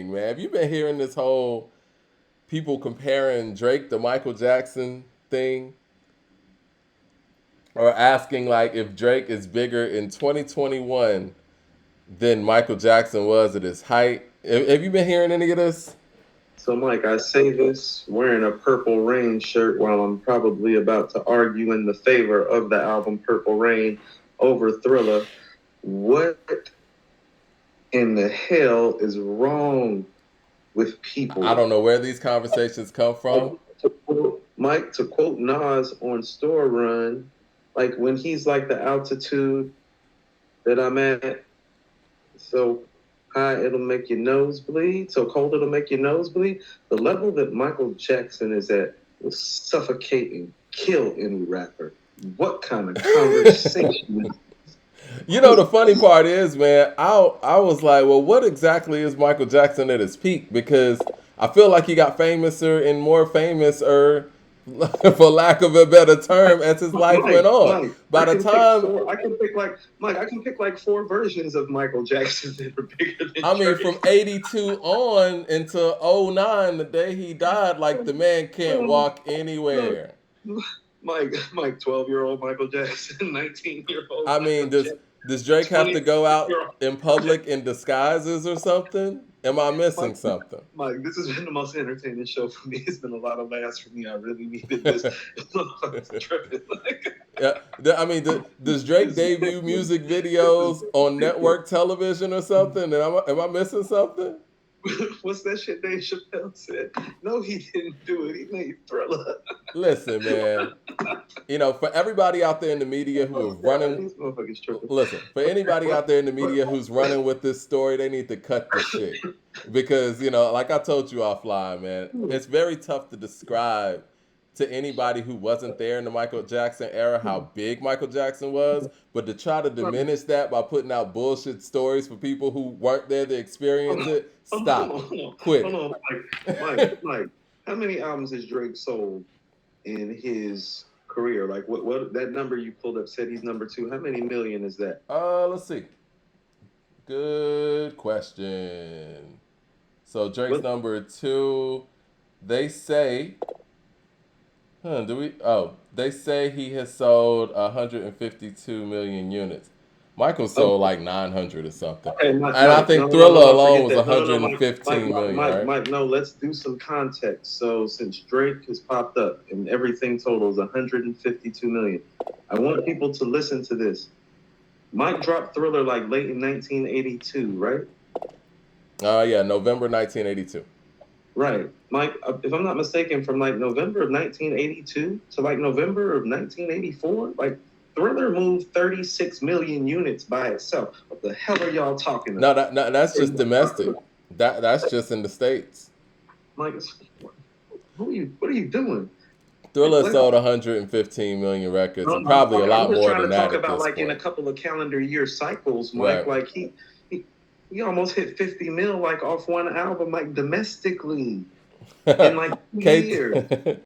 thing, man. Have you been hearing this whole people comparing Drake to Michael Jackson thing? Or asking like if Drake is bigger in 2021 than Michael Jackson was at his height. Have you been hearing any of this? So, Mike, I say this wearing a Purple Rain shirt while I'm probably about to argue in the favor of the album Purple Rain over Thriller. What in the hell is wrong with I people? don't know where these conversations come from. Mike, to quote Nas on Store Run, like when he's like the altitude that I'm at, so high it'll make your nose bleed, so cold it'll make your nose bleed. The level that Michael Jackson is at will suffocate and kill any rapper. What kind of conversation? You know the funny part is, man, I was like, well, what exactly is Michael Jackson at his peak? Because I feel like he got famouser and more famous, or for lack of a better term, as his life went on. Mike, By the time, I can pick like Mike. I can pick like four versions of Michael Jackson that are bigger than I mean, from Drake. '82 on into '09, the day he died, like the man can't walk anywhere. Mike, 12-year-old Michael Jackson, 19-year-old I Michael mean, does Jackson, does Drake have to go out 20-year-old in Michael Jackson. public in disguises or something? Am I missing Mike, something? Mike, this has been the most entertaining show for me. It's been a lot of laughs for me. I really needed this. I'm tripping. Yeah, I mean, does Drake This, debut music videos on network television or something? And am I missing something? what's that shit Dave Chappelle said? No, he didn't do it. He made Thriller. Listen, man. You know, for everybody out there in the media who are Oh, God, running, these motherfuckers tripping. listen, for anybody out there in the media who's running with this story, they need to cut the shit. Because, you know, like I told you offline, man, it's very tough to describe to anybody who wasn't there in the Michael Jackson era how big Michael Jackson was, but to try to diminish that by putting out bullshit stories for people who weren't there to experience it, stop it. Quit Hold on, Mike. How many albums has Drake sold in his career? Like what that number you pulled up said he's number two. How many million is that? Let's see. Good question. So Drake's What? number two, they say, do we? Oh, they say he has sold 152 million units. Michael sold Okay, like 900 or something. okay, And I No, think no, Thriller alone forget was that. No, Mike, 115 million, right? No. Let's do some context. So since Drake has popped up and everything totals 152 million, I want people to listen to this. Mike dropped Thriller like late in 1982, right? Yeah, November 1982. Right. Mike, if I'm not mistaken, from like November of 1982 to like November of 1984, like Thriller moved 36 million units by itself. What the hell are y'all talking No, about? that's just domestic. That's just in the States. Mike, what are you doing? Thriller Like, sold 115 million records, no, and probably a I'm lot just more trying than to that talk at about this like in a point. couple of calendar year cycles, Mike. Right. Like he almost hit 50 mil like off one album, like domestically in like 2 years. Kate,